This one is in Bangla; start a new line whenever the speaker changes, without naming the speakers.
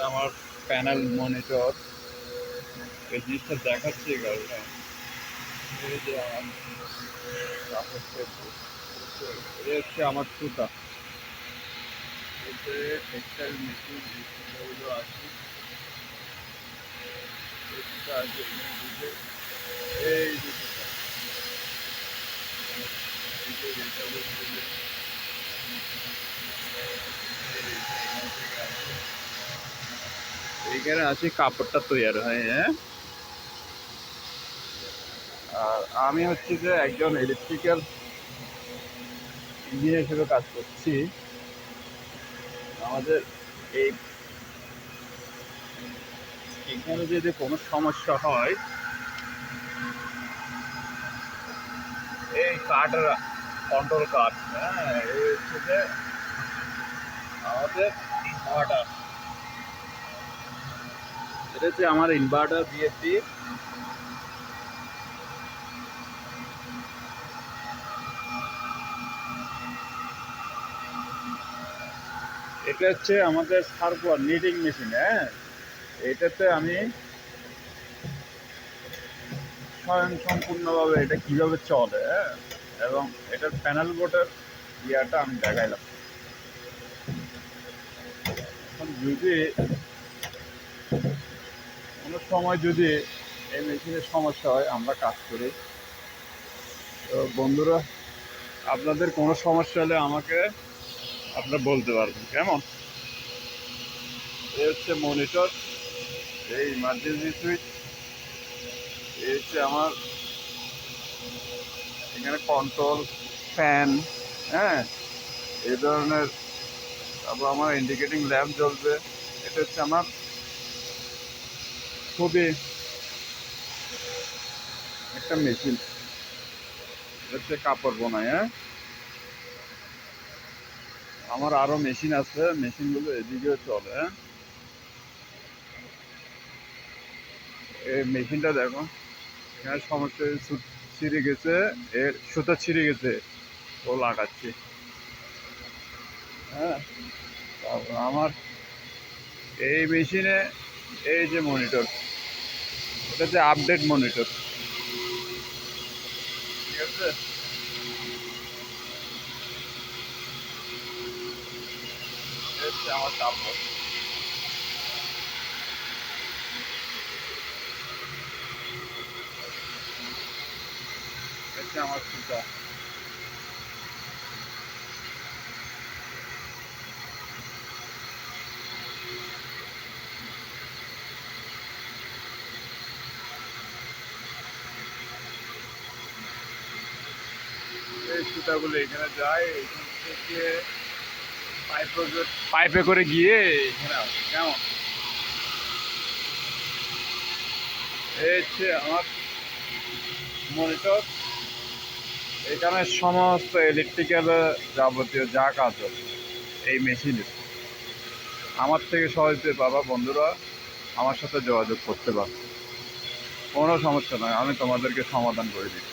আমার প্যানেল মনিটর এই জিনিসটা দেখাচ্ছে গাড়িটা। এই যে আমার কাপড় টেপবো, এই হচ্ছে আমার সুতা। এই যে টেক্সটাইল মেশিন এই সুতাগুলো আছে, এই সুতা আছে এখানে দিকে। এই যে সুতা, এই যে এটা বলছে যে এখান থেকে আছে, এইখানে আছে কাপড়টা তৈরি হয়। হ্যাঁ, আর আমি হচ্ছে যে একজন ইলেকট্রিক্যাল ইঞ্জিনিয়ার হিসেবে কাজ করছি। আমাদের এই এখানে যদি কোনো সমস্যা হয়, এই কার্ডের কন্ট্রোল কার্ড, হ্যাঁ, এই হচ্ছে যে আমাদের ইনভার্টার। এটা হচ্ছে আমার ইনভার্টার বিএসসি। এটা হচ্ছে আমাদের সার্কুলার নিটিং মেশিন। হ্যাঁ, এটাতে আমি স্বয়ংসম্পূর্ণভাবে এটা কিভাবে চলে, হ্যাঁ, এবং এটার প্যানেল বোর্ডের ইয়াটা আমি দেখাইলাম। এখন যদি কোনো সময় যদি এই মেশিনের সমস্যা হয়, আমরা কাজ করি, তো বন্ধুরা আপনাদের কোনো সমস্যা হলে আমাকে আপনারা বলতে পারবেন। কেমন? এই হচ্ছে মনিটর, এই ইমার্জেন্সি সুইচ, এই হচ্ছে আমার এখানে কন্ট্রোল ফ্যান, হ্যাঁ, এই ধরনের। তারপর আমার ইন্ডিকেটিং ল্যাম্প জ্বলবে। এটা হচ্ছে আমার খুবই একটা মেশিন, হচ্ছে কাপড় বোনায়। হ্যাঁ, আমার আরো মেশিন আছে, মেশিনগুলো এদিকেও চলে। হ্যাঁ, এই মেশিনটা দেখো, এখানে সমস্যা ছিঁড়ে গেছে, এর সুতা ছিঁড়ে গেছে, ও লাগাচ্ছি। হ্যাঁ, তারপর আমার এই মেশিনে এই যে মনিটর, এটা যে আপডেট মনিটর, ঠিক আছে। এই হচ্ছে আমার কাপড়, হচ্ছে আমার সুতা। এই সুতাগুলো এখানে যায়, এখান থেকে পাইপে করে গিয়ে এখানে আসে। কেমন? এই হচ্ছে আমার মনিটর। এখানে সমস্ত ইলেকট্রিক্যাল যাবতীয় যা কাজ হবে এই মেশিনে, আমার থেকে সহজে পাবা বন্ধুরা। আমার সাথে যোগাযোগ করতে পারো, কোনো সমস্যা নয়, আমি তোমাদেরকে সমাধান করে দিই।